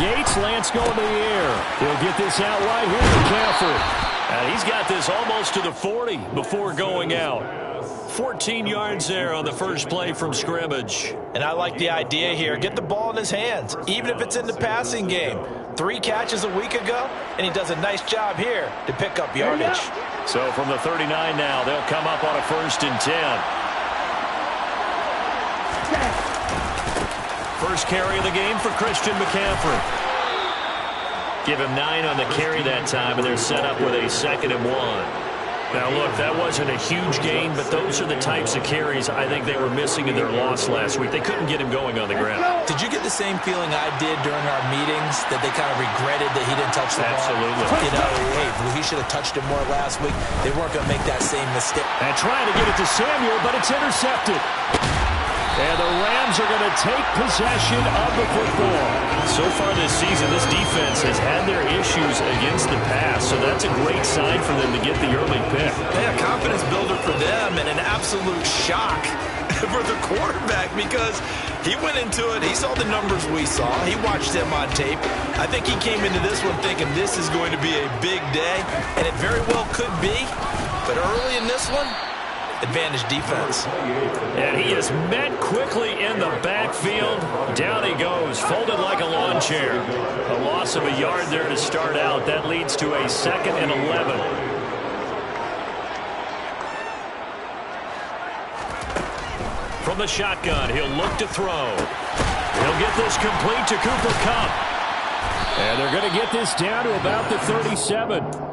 gates. Lance going to the air. He'll get this out right here to McCaffrey. And he's got this almost to the 40 before going out. 14 yards there on the first play from scrimmage. And I like the idea here. Get the ball in his hands, even if it's in the passing game. 3 catches a week ago, and he does a nice job here to pick up yardage. So from the 39 now, they'll come up on a 1st and 10. First carry of the game for Christian McCaffrey. Give him 9 on the carry that time, and they're set up with a 2nd and 1. Now, look, that wasn't a huge gain, but those are the types of carries I think they were missing in their loss last week. They couldn't get him going on the ground. Did you get the same feeling I did during our meetings, that they kind of regretted that he didn't touch the ball? Absolutely. You know, hey, he should have touched it more last week. They weren't going to make that same mistake. And trying to get it to Samuel, but it's intercepted. And the Rams are going to take possession of the football. So far this season, this defense has had their issues against the pass, so that's a great sign for them to get the early pick. Yeah, confidence builder for them, and an absolute shock for the quarterback, because he went into it, he saw the numbers we saw, he watched them on tape. I think he came into this one thinking this is going to be a big day, and it very well could be, but early in this one, advantage defense. And he is met quickly in the backfield. Down he goes, folded like a lawn chair. A loss of a yard there to start out. That leads to a 2nd and 11. From the shotgun, he'll look to throw. He'll get this complete to Cooper Kupp. And they're going to get this down to about the 37.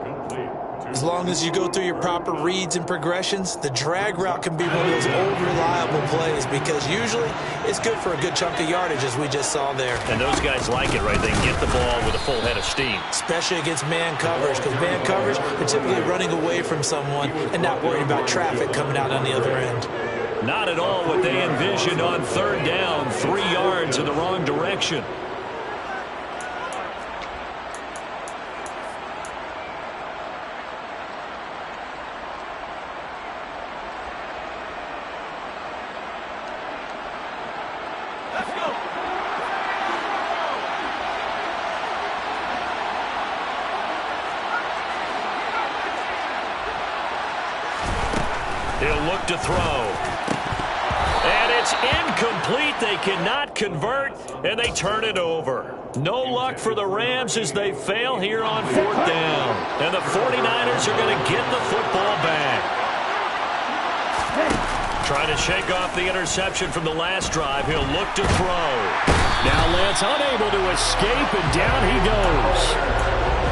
As long as you go through your proper reads and progressions, the drag route can be one of those old reliable plays, because usually it's good for a good chunk of yardage, as we just saw there. And those guys like it, right? They can get the ball with a full head of steam. Especially against man coverage, because man coverage, they're typically running away from someone and not worried about traffic coming out on the other end. Not at all what they envisioned on 3rd down. 3 yards in the wrong direction. He'll look to throw. And it's incomplete. They cannot convert, and they turn it over. No luck for the Rams as they fail here on 4th down. And the 49ers are going to get the football back. Trying to shake off the interception from the last drive. He'll look to throw. Now Lance unable to escape, and down he goes.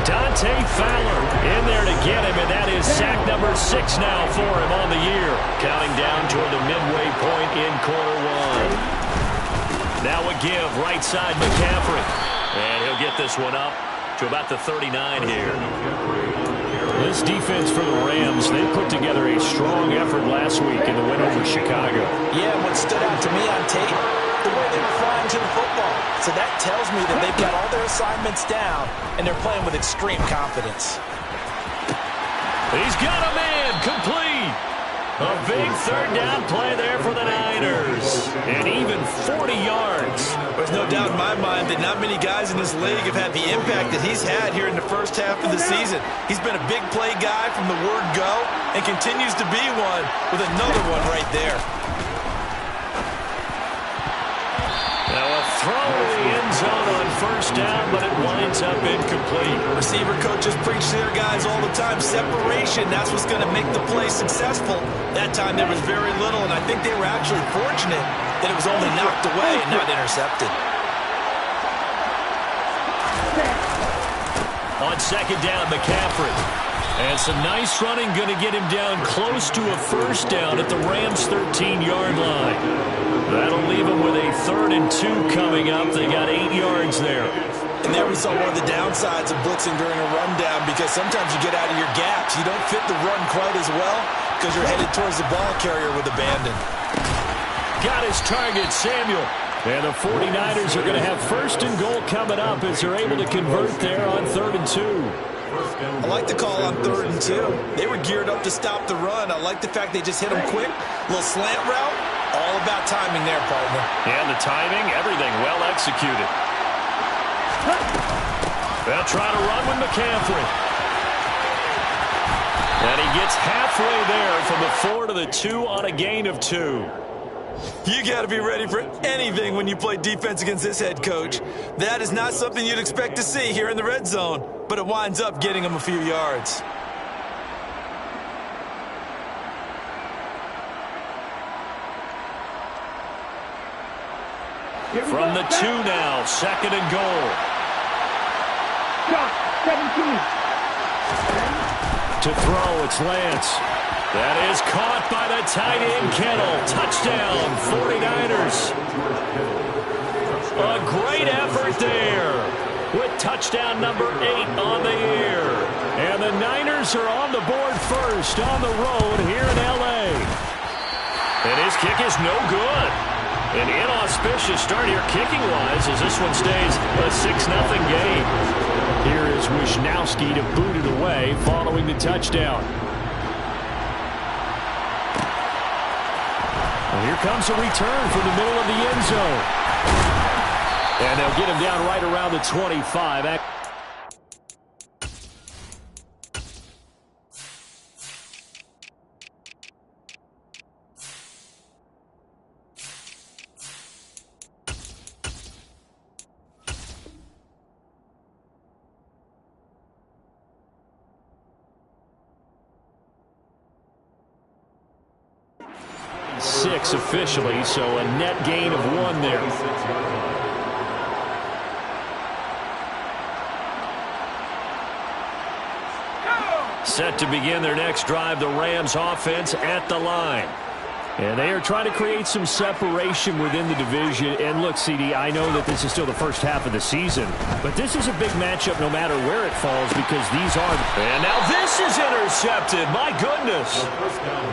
Dante Fowler in there to get him, and that is sack number 6 now for him on the year. Counting down toward the midway point in quarter 1. Now a give, right side McCaffrey. And he'll get this one up to about the 39 here. This defense for the Rams, they put together a strong effort last week in the win over Chicago. Yeah, what stood out to me on tape, the way they were flying to the football. So that tells me that they've got all their assignments down, and they're playing with extreme confidence. He's got a man, complete. A big 3rd down play there for the Niners. And even 40 yards. There's no doubt in my mind that not many guys in this league have had the impact that he's had here in the first half of the season. He's been a big play guy from the word go, and continues to be one with another one right there. Now a throw in the end zone on 1st down, but it winds up incomplete. Receiver coaches preach to their guys all the time. Separation, that's what's going to make the play successful. That time there was very little, and I think they were actually fortunate that it was only knocked away and not intercepted. On 2nd down, McCaffrey. And some nice running, going to get him down close to a 1st down at the Rams' 13-yard line. That'll leave them with a 3rd and 2 coming up. They got 8 yards there. And there we saw one of the downsides of blitzing during a rundown, because sometimes you get out of your gaps. You don't fit the run quite as well because you're headed towards the ball carrier with abandon. Got his target, Samuel. And the 49ers are going to have 1st and goal coming up as they're able to convert there on 3rd and 2. I like the call on 3rd and 2. They were geared up to stop the run. I like the fact they just hit them quick. Little slant route. All about timing there, partner. And the timing, everything well executed. They'll try to run with McCaffrey. And he gets halfway there from the 4 to the 2 on a gain of 2. You got to be ready for anything when you play defense against this head coach. That is not something you'd expect to see here in the red zone, but it winds up getting him a few yards. From the 2 now, 2nd and goal. 17. To throw, it's Lance. That is caught by the tight end, Kittle. Touchdown, 49ers. A great effort there with touchdown number 8 on the year. And the Niners are on the board first on the road here in L.A. And his kick is no good. An inauspicious start here kicking-wise as this one stays a 6-0 game. Here is Wisnowski to boot it away following the touchdown. Well, here comes a return from the middle of the end zone. And they'll get him down right around the 25. 6 officially, so a net gain of 1 there. Set to begin their next drive, the Rams offense at the line. And they are trying to create some separation within the division. And look, CD, I know that this is still the first half of the season, but this is a big matchup no matter where it falls because these are... And now this is intercepted. My goodness.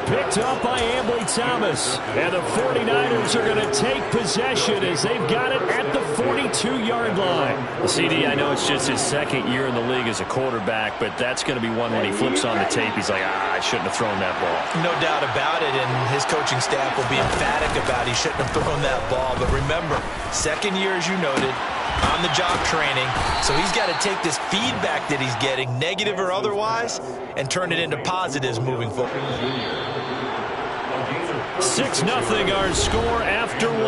Picked up by Ambly Thomas. And the 49ers are going to take possession as they've got it at the 42-yard line. Well, CD, I know it's just his 2nd year in the league as a quarterback, but that's going to be one when he flips on the tape. He's like, I shouldn't have thrown that ball. No doubt about it, and his coaching staff will be emphatic about he shouldn't have thrown that ball. But remember, 2nd year, as you noted, on-the-job training. So he's got to take this feedback that he's getting, negative or otherwise, and turn it into positives moving forward. 6-0 our score after 1.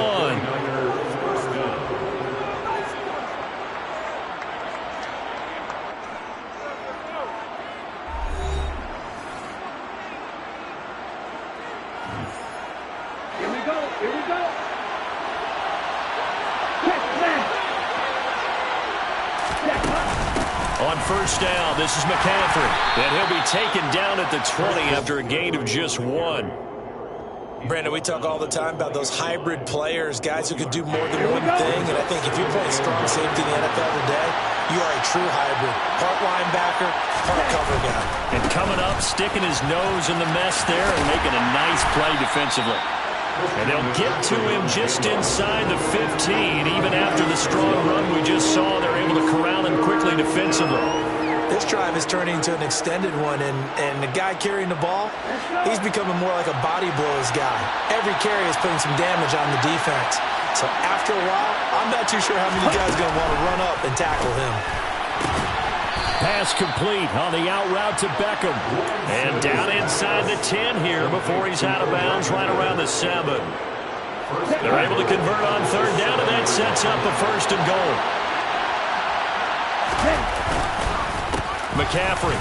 On first down, this is McCaffrey. And he'll be taken down at the 20 after a gain of just 1. Brandon, we talk all the time about those hybrid players, guys who can do more than one thing. And I think if you're playing strong safety in the NFL today, you are a true hybrid. Part linebacker, part cover guy. And coming up, sticking his nose in the mess there and making a nice play defensively. And they'll get to him just inside the 15. Even after the strong run we just saw, they're able to corral him quickly defensively. This drive is turning into an extended one, and the guy carrying the ball, he's becoming more like a body blows guy. Every carry is putting some damage on the defense. So after a while, I'm not too sure how many guys are going to want to run up and tackle him. Pass complete on the out route to Beckham. And down inside the 10 here before he's out of bounds right around the 7. They're able to convert on 3rd down, and that sets up a 1st and goal. McCaffrey.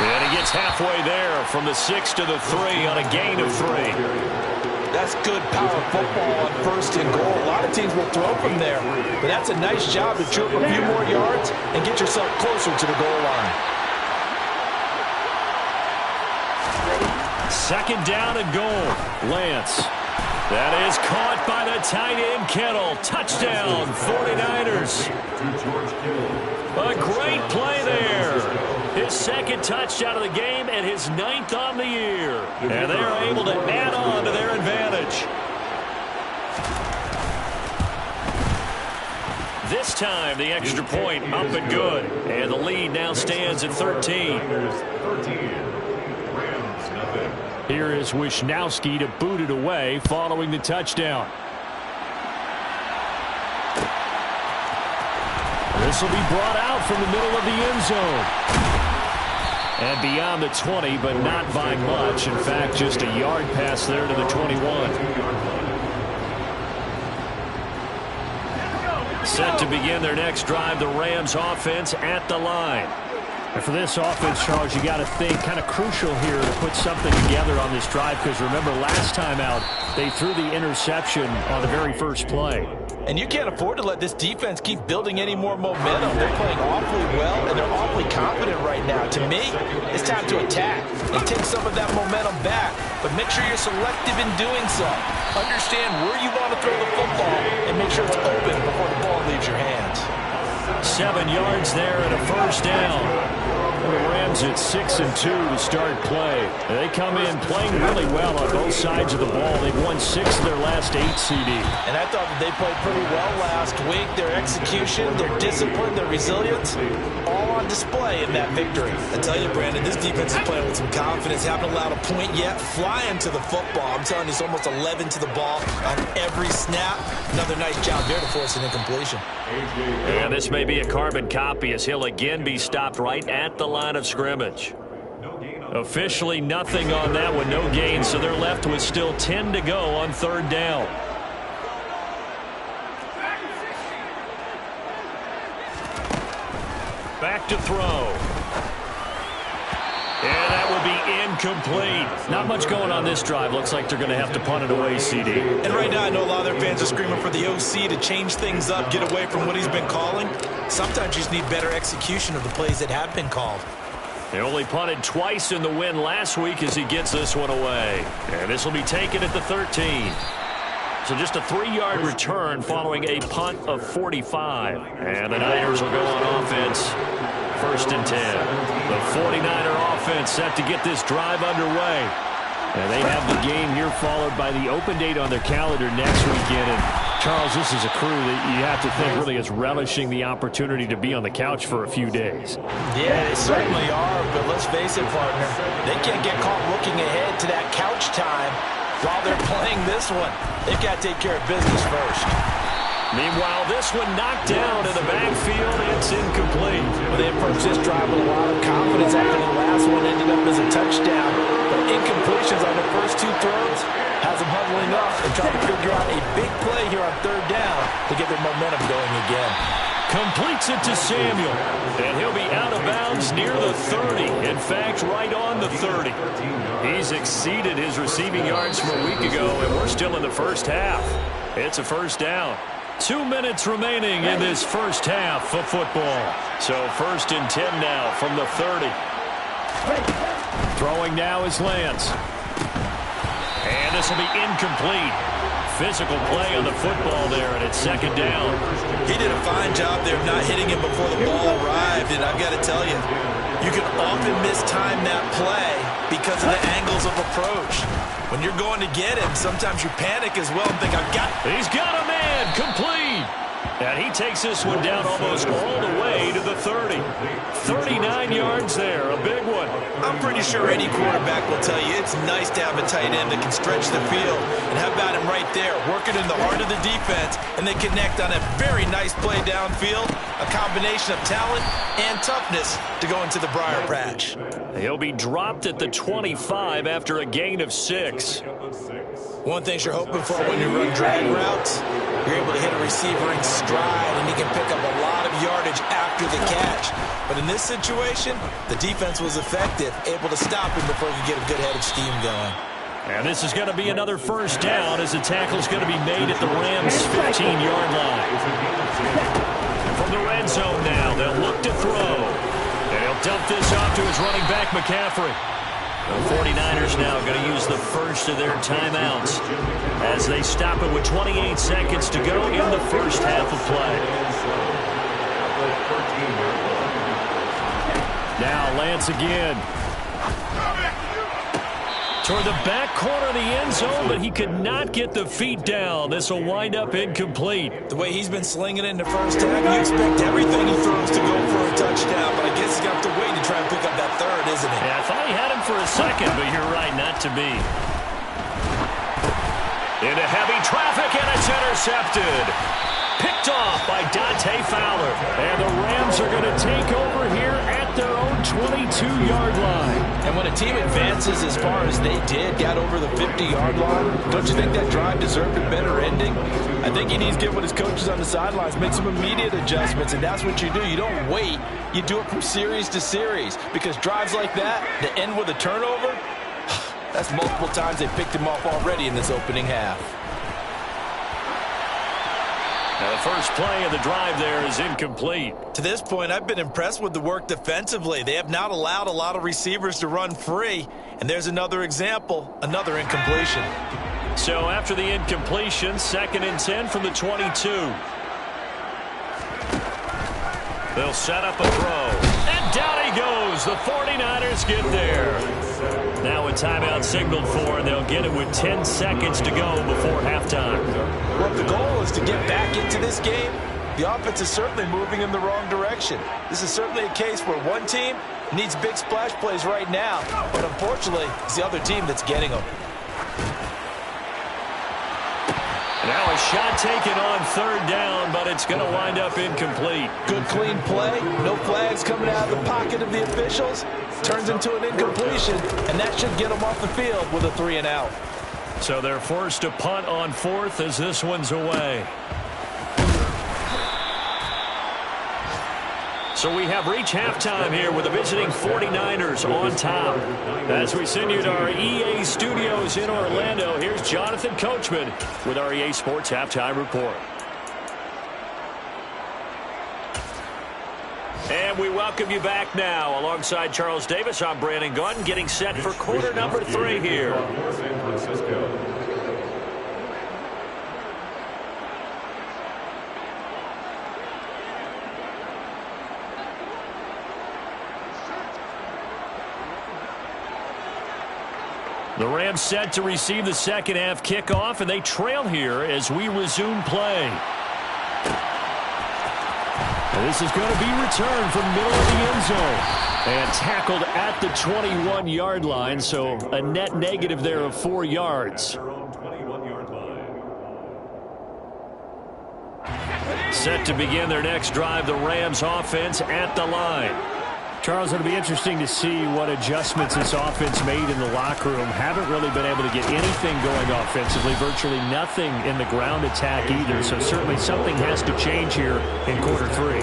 And he gets halfway there from the 6 to the 3 on a gain of 3. That's good power football on 1st and goal. A lot of teams will throw from there, but that's a nice job to chew up a few more yards and get yourself closer to the goal line. 2nd down and goal. Lance. That is caught by the tight end, Kittle. Touchdown, 49ers. A great play there. His 2nd touchdown of the game and his 9th on the year. And they're able to add on to their advantage. This time, the extra point up and good. And the lead now stands at 13. Here is Wisnowski to boot it away following the touchdown. This will be brought out from the middle of the end zone. And beyond the 20, but not by much. In fact, just a yard pass there to the 21. Set to begin their next drive, the Rams offense at the line. And for this offense, Charles, you got to think kind of crucial here to put something together on this drive, because remember last time out they threw the interception on the very first play. And you can't afford to let this defense keep building any more momentum. They're playing awfully well, and they're awfully confident right now. To me, it's time to attack and take some of that momentum back, but make sure you're selective in doing so. Understand where you want to throw the football and make sure it's open before the ball leaves your hands. 7 yards there and a first down. The Rams at 6-2 to start play. They come in playing really well on both sides of the ball. They've won 6 of their last 8, CD. And I thought that they played pretty well last week. Their execution, their discipline, their resilience, all on display in that victory. I tell you, Brandon, this defense is playing with some confidence. Haven't allowed a point yet. Flying to the football. I'm telling you, it's almost 11 to the ball on every snap. Another nice job there to force an incompletion. And this may be a carbon copy as he'll again be stopped right at the line of scrimmage. Officially nothing on that one, no gain, so they're left with still 10 to go on 3rd down. Back to throw. And that will be incomplete. Not much going on this drive. Looks like they're going to have to punt it away, CD. And right now I know a lot of their fans are screaming for the OC to change things up, get away from what he's been calling. Sometimes you just need better execution of the plays that have been called. They only punted twice in the win last week as he gets this one away. And this will be taken at the 13. So just a 3-yard return following a punt of 45. And the Niners will go on offense. 1st and 10. The 49er offense set to get this drive underway. And they have the game here followed by the open date on their calendar next weekend. And Charles, this is a crew that you have to think really is relishing the opportunity to be on the couch for a few days. Yeah, they certainly are, but let's face it, partner. They can't get caught looking ahead to that couch time while they're playing this one. They've got to take care of business first. Meanwhile, this one knocked down in the backfield. It's incomplete. Well, they approached this drive with a lot of confidence after the last one ended up as a touchdown. But incompletions on the first 2 throws has them huddling up and trying to figure out a big play here on 3rd down to get their momentum going again. Completes it to Samuel. And he'll be out of bounds near the 30. In fact, right on the 30. He's exceeded his receiving yards from a week ago, and we're still in the first half. It's a first down. 2 minutes remaining in this first half of football. So 1st and 10 now from the 30. Throwing now is Lance. And this will be incomplete. Physical play on the football there, and it's 2nd down. He did a fine job there of not hitting him before the ball arrived, and I've got to tell you, you can often mistime that play because of the angles of approach. When you're going to get him, sometimes you panic as well and think, He's got a man, complete. And he takes this one down almost all the way to the 30. 39 yards there, a big one. I'm pretty sure any quarterback will tell you it's nice to have a tight end that can stretch the field. And how about him right there, working in the heart of the defense, and they connect on a very nice play downfield, a combination of talent and toughness to go into the briar patch. He'll be dropped at the 25 after a gain of 6. One thing you're hoping for when you run drag routes, you're able to hit a receiver in stride, and he can pick up a lot of yardage after the catch. But in this situation, the defense was effective, able to stop him before he could get a good head of steam going. And this is going to be another first down as the tackle's going to be made at the Rams' 15-yard line. From the red zone now, they'll look to throw. And he'll dump this off to his running back, McCaffrey. The 49ers now going to use the first of their timeouts as they stop it with 28 seconds to go in the first half of play. Now Lance again. Toward the back corner of the end zone, but he could not get the feet down. This will wind up incomplete. The way he's been slinging it in the first half, you expect everything he throws to go for a touchdown, but I guess he's going to have to wait to try and pick up that 3rd, isn't he? Yeah, I thought he had him for a second, but you're right, not to be. Into heavy traffic, and it's intercepted. picked off by Dante Fowler. And the Rams are going to take over here at their own 22-yard line. And when a team advances as far as they did, got over the 50-yard line, don't you think that drive deserved a better ending? I think he needs to get with his coaches on the sidelines, make some immediate adjustments, and that's what you do. You don't wait. You do it from series to series, because drives like that end with a turnover, that's multiple times they picked him off already in this opening half. Now the first play of the drive there is incomplete. To this point, I've been impressed with the work defensively. They have not allowed a lot of receivers to run free. And there's another example, another incompletion. So after the incompletion, 2nd and 10 from the 22. They'll set up a throw. And down he goes. The 49ers get there. Now a timeout signaled for, and they'll get it with 10 seconds to go before halftime. Well, if the goal is to get back into this game, the offense is certainly moving in the wrong direction. This is certainly a case where one team needs big splash plays right now, but unfortunately, it's the other team that's getting them. Now a shot taken on 3rd down, but it's going to wind up incomplete. Good clean play, no flags coming out of the pocket of the officials. Turns into an incompletion, and that should get them off the field with a 3-and-out. So they're forced to punt on 4th as this one's away. So we have reached halftime here with the visiting 49ers on top. As we send you to our EA studios in Orlando, here's Jonathan Coachman with our EA Sports Halftime Report. And we welcome you back now. Alongside Charles Davis, I'm Brandon Gunn, getting set for quarter number 3 here. The Rams set to receive the second half kickoff, and they trail here as we resume play. And this is going to be returned from middle of the end zone and tackled at the 21-yard line, so a net negative there of 4 yards. Set to begin their next drive, the Rams offense at the line. Charles, it'll be interesting to see what adjustments this offense made in the locker room. Haven't really been able to get anything going offensively, virtually nothing in the ground attack either. So certainly something has to change here in quarter 3.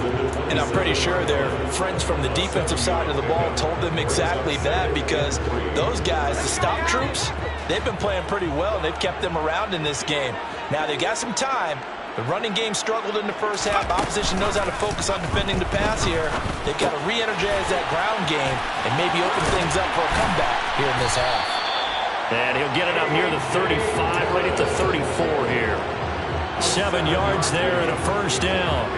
And I'm pretty sure their friends from the defensive side of the ball told them exactly that, because those guys, the stop troops, they've been playing pretty well, and they've kept them around in this game. Now they've got some time. The running game struggled in the first half. Opposition knows how to focus on defending the pass here. They've got to re-energize that ground game and maybe open things up for a comeback here in this half. And he'll get it up near the 35, right at the 34 here. 7 yards there and a first down.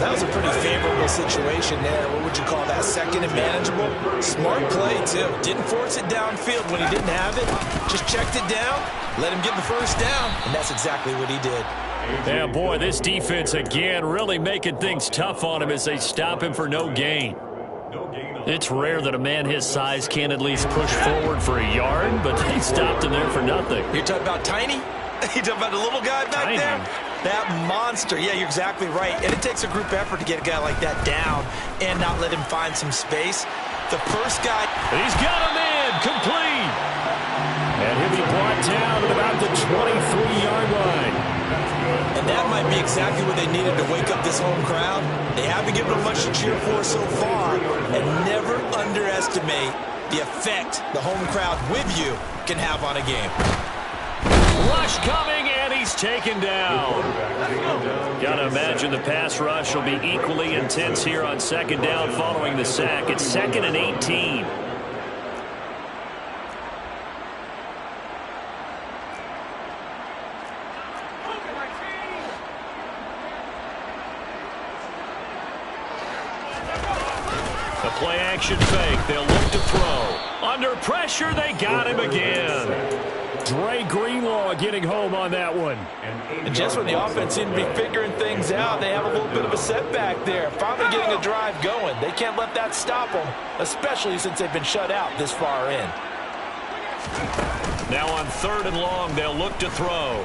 That was a pretty favorable situation there. What would you call that? Second and manageable? Smart play, too. Didn't force it downfield when he didn't have it. Just checked it down, let him get the first down, and that's exactly what he did. Yeah, boy, this defense again really making things tough on him as they stop him for no gain. It's rare that a man his size can at least push forward for a yard, but they stopped him there for nothing. You're talking about Tiny? You're talking about the little guy back there? That monster. Yeah, you're exactly right. And it takes a group effort to get a guy like that down and not let him find some space. The first guy. He's got him in. Complete. And he'll be brought down at about the 23-yard line. And that might be exactly what they needed to wake up this home crowd. They haven't given them much to cheer for so far. And never underestimate the effect the home crowd with you can have on a game. Rush coming, and he's taken down. Gotta imagine the pass rush will be equally intense here on second down following the sack. It's 2nd and 18. The play action fake. They'll look to throw. Under pressure, they got him again. Dre Greenlaw getting home on that one. And just when the offense seemed to be figuring things out, they have a little bit of a setback there. Finally getting a drive going. They can't let that stop them, especially since they've been shut out this far in. Now on 3rd and long, they'll look to throw.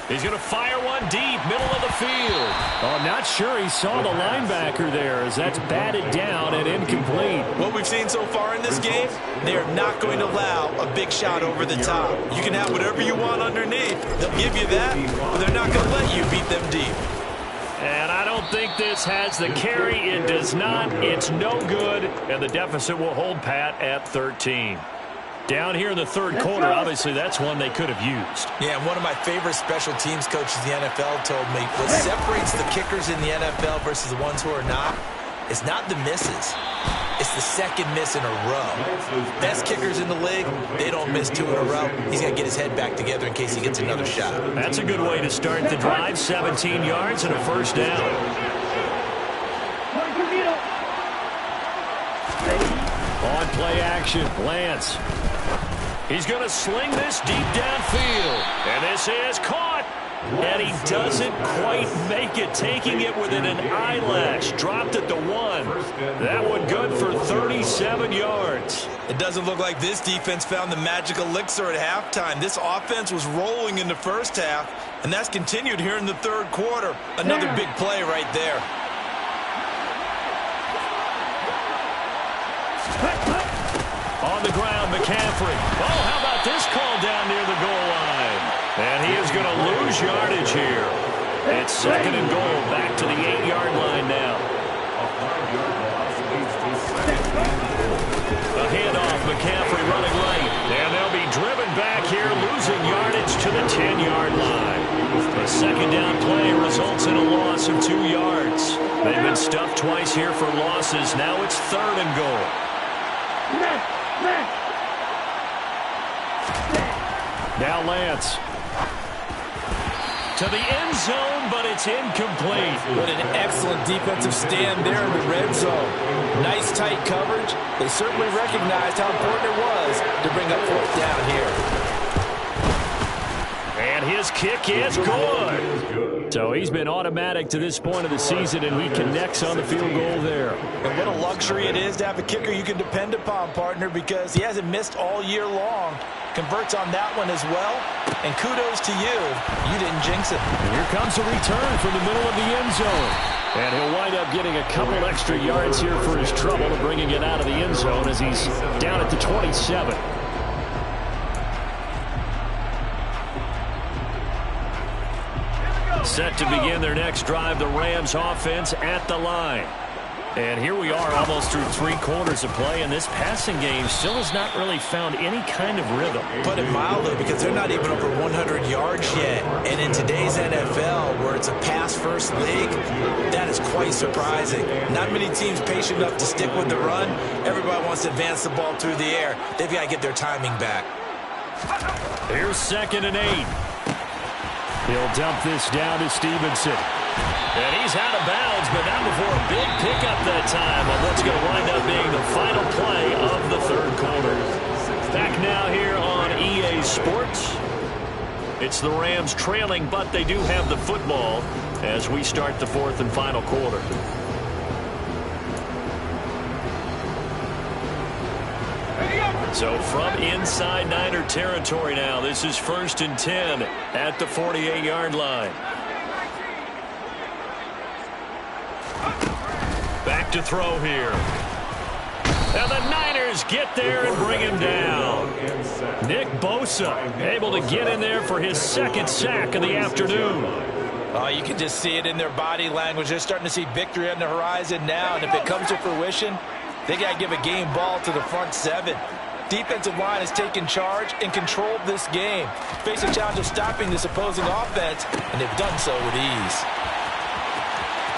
He's going to fire one deep, middle of the field. Oh, I'm not sure he saw the linebacker there as that's batted down and incomplete. What we've seen so far in this game, they are not going to allow a big shot over the top. You can have whatever you want underneath. They'll give you that, but they're not going to let you beat them deep. And I don't think this has the carry. It does not. It's no good, and the deficit will hold pat at 13. Down here in the third quarter, obviously that's one they could have used. Yeah, and one of my favorite special teams coaches in the NFL told me what separates the kickers in the NFL versus the ones who are not is not the misses. It's the second miss in a row. Best kickers in the league, they don't miss 2 in a row. He's got to get his head back together in case he gets another shot. That's a good way to start the drive. 17 yards and a first down. On play action, Lance. He's going to sling this deep downfield. And this is caught. And he doesn't quite make it, taking it within an eyelash. Dropped at the 1. That one good for 37 yards. It doesn't look like this defense found the magic elixir at halftime. This offense was rolling in the first half, and that's continued here in the third quarter. Another big play right there. On the ground, McCaffrey. Oh, how about this call down near the goal line? And he is going to lose yardage here. It's second and goal, back to the 8-yard line now. A handoff, McCaffrey running right. And they'll be driven back here, losing yardage to the 10-yard line. A second down play results in a loss of 2 yards. They've been stuffed twice here for losses. Now it's third and goal. Now Lance. To the end zone, but it's incomplete. What an excellent defensive stand there in the red zone. Nice tight coverage. They certainly recognized how important it was to bring up fourth down here. And his kick is good. So he's been automatic to this point of the season, and he connects on the field goal there. And what a luxury it is to have a kicker you can depend upon, partner, because he hasn't missed all year long. Converts on that one as well. And kudos to you. You didn't jinx it. And here comes a return from the middle of the end zone. And he'll wind up getting a couple extra yards here for his trouble of bringing it out of the end zone as he's down at the 27. Set to begin their next drive, the Rams offense at the line. And here we are almost through 3 quarters of play, and this passing game still has not really found any kind of rhythm. Put it mildly, because they're not even over 100 yards yet. And in today's NFL, where it's a pass-first league, that is quite surprising. Not many teams patient enough to stick with the run. Everybody wants to advance the ball through the air. They've got to get their timing back. Here's 2nd and 8. He'll dump this down to Stevenson. And he's out of bounds, but not before a big pickup that time on what's going to wind up being the final play of the third quarter. Back now here on EA Sports. It's the Rams trailing, but they do have the football as we start the fourth and final quarter. So from inside Niner territory now, this is 1st and 10 at the 48-yard line. Back to throw here. And the Niners get there and bring him down. Nick Bosa able to get in there for his 2nd sack of the afternoon. Oh, you can just see it in their body language. They're starting to see victory on the horizon now, and if it comes to fruition, they got to give a game ball to the front 7. Defensive line has taken charge and controlled this game. Face a challenge of stopping this opposing offense, and they've done so with ease.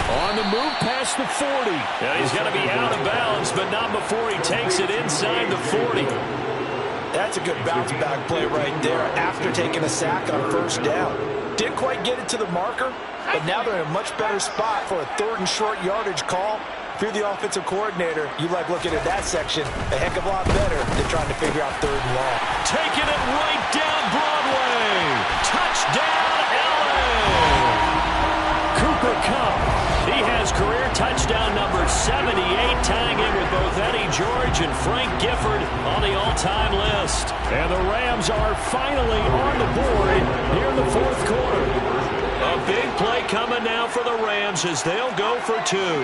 On the move past the 40. Now he's going to be out of bounds, but not before he takes it inside the 40. That's a good bounce-back play right there after taking a sack on 1st down. Didn't quite get it to the marker, but now they're in a much better spot for a 3rd and short yardage call. If you're the offensive coordinator, you like looking at that section a heck of a lot better than trying to figure out 3rd and long. Taking it right down Broadway. Touchdown, LA. Cooper Kupp. He has career touchdown number 78, tying in with both Eddie George Sergeant Frank Gifford on the all-time list. And the Rams are finally on the board here in the fourth quarter. A big play coming now for the Rams as they'll go for two.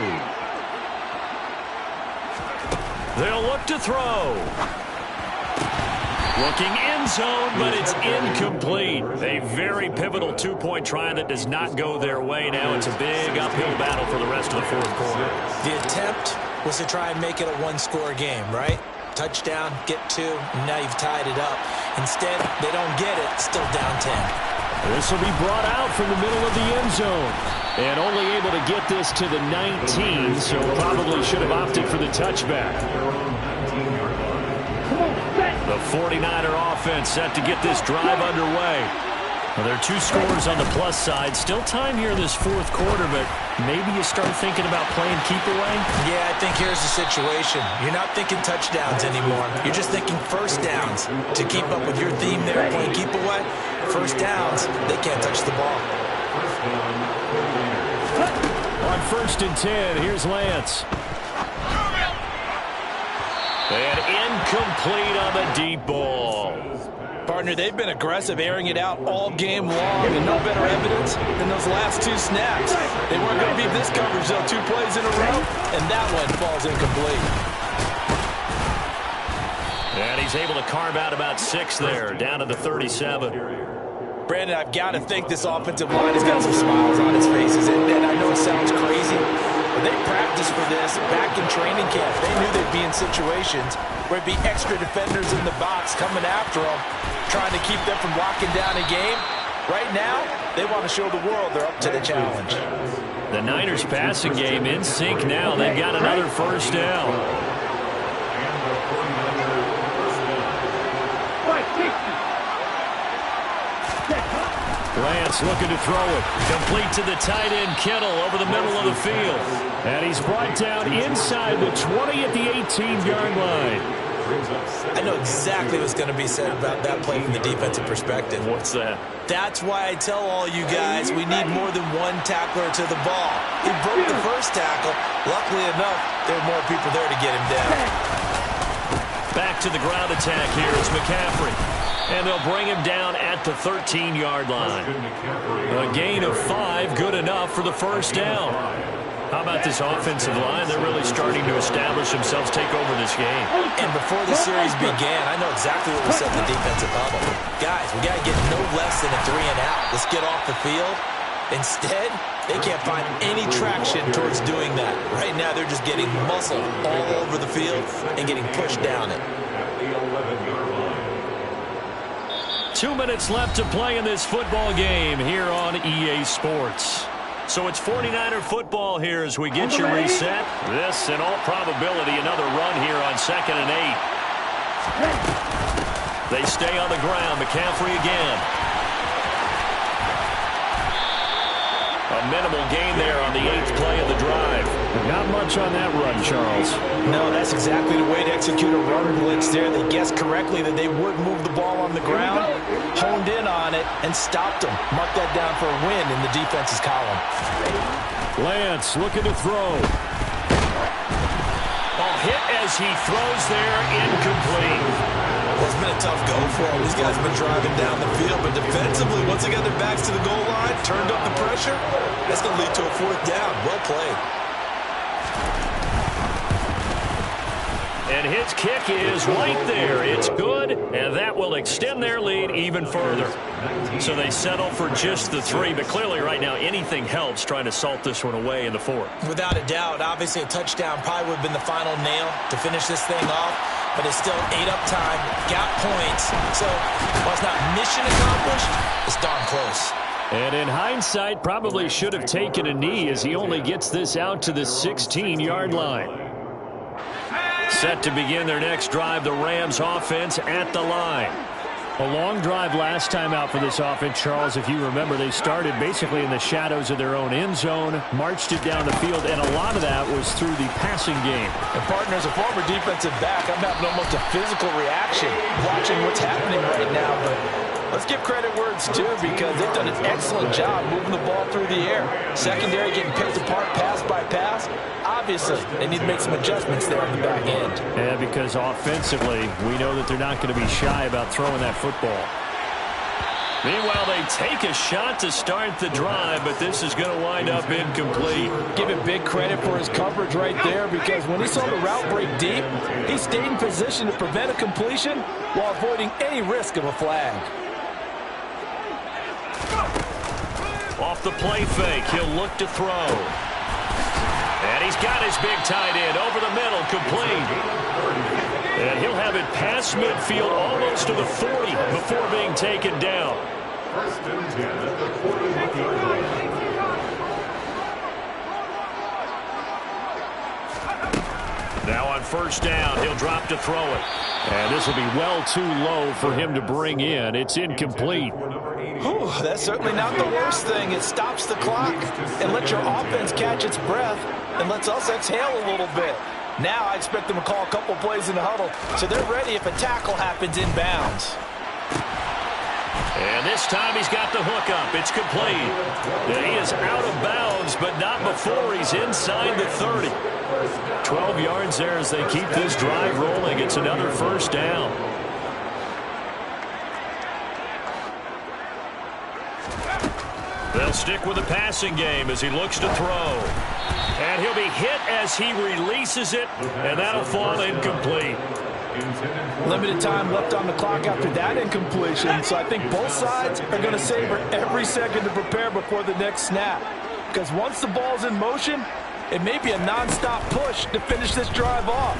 They'll look to throw. Looking end zone, but it's incomplete. A very pivotal two-point try that does not go their way. Now it's a big uphill battle for the rest of the fourth quarter. The attempt was to try and make it a one-score game, right? Touchdown, get two, and now you've tied it up. Instead, they don't get it, still down 10. This will be brought out from the middle of the end zone. And only able to get this to the 19, so probably should have opted for the touchback. The 49er offense set to get this drive underway. Well, there are two scores on the plus side. Still time here in this fourth quarter, but maybe you start thinking about playing keep away? Yeah, I think here's the situation. You're not thinking touchdowns anymore. You're just thinking first downs. To keep up with your theme there, playing keep away, first downs, they can't touch the ball. On 1st and 10, here's Lance. And incomplete on the deep ball. Partner, they've been aggressive, airing it out all game long, and no better evidence than those last two snaps. They weren't going to beat this coverage, though. 2 plays in a row, and that one falls incomplete. And he's able to carve out about 6 there, down to the 37. Brandon, I've got to think this offensive line has got some smiles on its faces, and I know it sounds crazy, but they practiced for this back in training camp. They knew they'd be in situations where it'd be extra defenders in the box coming after them, trying to keep them from locking down a game. Right now, they want to show the world they're up to the challenge. The Niners passing game in sync now. They've got another first down. Lance looking to throw it. Complete to the tight end, Kittle, over the middle of the field. And he's brought down inside the 20 at the 18-yard line. I know exactly what's going to be said about that play from the defensive perspective. What's that? That's why I tell all you guys we need more than one tackler to the ball. He broke the first tackle. Luckily enough, there were more people there to get him down. Back to the ground attack here. It's McCaffrey. And they'll bring him down at the 13-yard line. A gain of 5, good enough for the first down. How about this offensive line? They're really starting to establish themselves, take over this game. And before the series began, I know exactly what we said in the defensive bubble. Guys, we got to get no less than a 3 and out. Let's get off the field. Instead, they can't find any traction towards doing that. Right now, they're just getting muscle all over the field and getting pushed down it. 2 minutes left to play in this football game here on EA Sports. So it's 49er football here as we get you reset. This, in all probability, another run here on 2nd and 8. They stay on the ground. McCaffrey again. A minimal gain there on the 8th play of the drive. Not much on that run, Charles. No, that's exactly the way to execute a run blitz there. They guessed correctly that they would move the ball on the ground, honed in on it, and stopped them. Mark that down for a win in the defense's column. Lance looking to throw. Ball hit as he throws there, incomplete. Well, it's been a tough go for them. These guys have been driving down the field, but defensively, once they got their backs to the goal line, turned up the pressure, that's going to lead to a 4th down. Well played. And his kick is right there. It's good, and that will extend their lead even further. So they settle for just the 3, but clearly right now anything helps trying to salt this one away in the 4th. Without a doubt, obviously a touchdown probably would have been the final nail to finish this thing off, but it's still 8 up time, got points. So while it's not mission accomplished, it's darn close. And in hindsight, probably should have taken a knee as he only gets this out to the 16-yard line. Set to begin their next drive, the Rams offense at the line. A long drive last time out for this offense, Charles. If you remember, they started basically in the shadows of their own end zone, marched it down the field, and a lot of that was through the passing game. And partner, as a former defensive back, I'm having almost a physical reaction watching what's happening right now. But let's give credit where it's due because they've done an excellent job moving the ball through the air. Secondary getting picked apart pass by pass. obviously, they need to make some adjustments there on the back end. Yeah, because offensively, we know that they're not going to be shy about throwing that football. Meanwhile, they take a shot to start the drive, but this is going to wind up incomplete. Give him big credit for his coverage right there, because when he saw the route break deep, he stayed in position to prevent a completion while avoiding any risk of a flag. Off the play fake, he'll look to throw. And he's got his big tight end over the middle, complete. And he'll have it past midfield almost to the 40 before being taken down. First and 10 at the 41-yard line. Now on first down, he'll drop to throw it. And this will be well too low for him to bring in. It's incomplete. Whew, that's certainly not the worst thing. It stops the clock and lets your offense catch its breath and lets us exhale a little bit. Now I expect them to call a couple plays in the huddle, so they're ready if a tackle happens inbounds. And this time he's got the hook up. It's complete. And he is out of bounds, but not before he's inside the 30. 12 yards there as they keep this drive rolling. It's another first down. They'll stick with the passing game as he looks to throw. And he'll be hit as he releases it, and that'll fall incomplete. Limited time left on the clock after that incompletion, so I think both sides are going to savor every second to prepare before the next snap. Because once the ball's in motion, it may be a nonstop push to finish this drive off.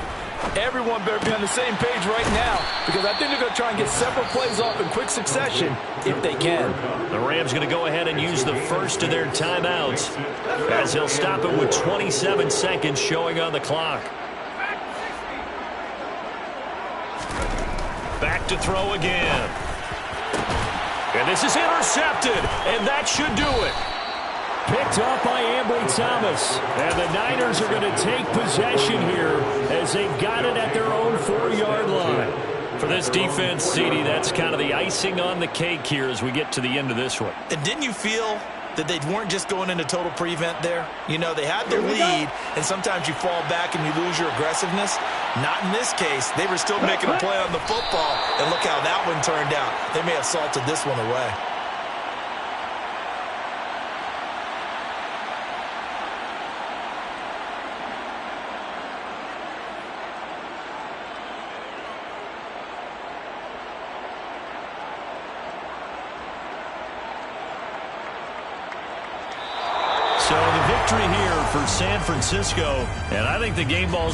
Everyone better be on the same page right now, because I think they're going to try and get several plays off in quick succession if they can. The Rams going to go ahead and use the first of their timeouts as he'll stop it with 27 seconds showing on the clock. Back to throw again. And this is intercepted, and that should do it. Picked up by Ambry Thomas. And the Niners are going to take possession here as they've got it at their own 4-yard line. For this defense, CD, that's kind of the icing on the cake here as we get to the end of this one. And didn't you feel that they weren't just going into total prevent there? You know, they had their lead, and sometimes you fall back and you lose your aggressiveness. Not in this case. They were still making a play on the football, and look how that one turned out. They may have salted this one away. So the victory here for San Francisco, and I think the game ball's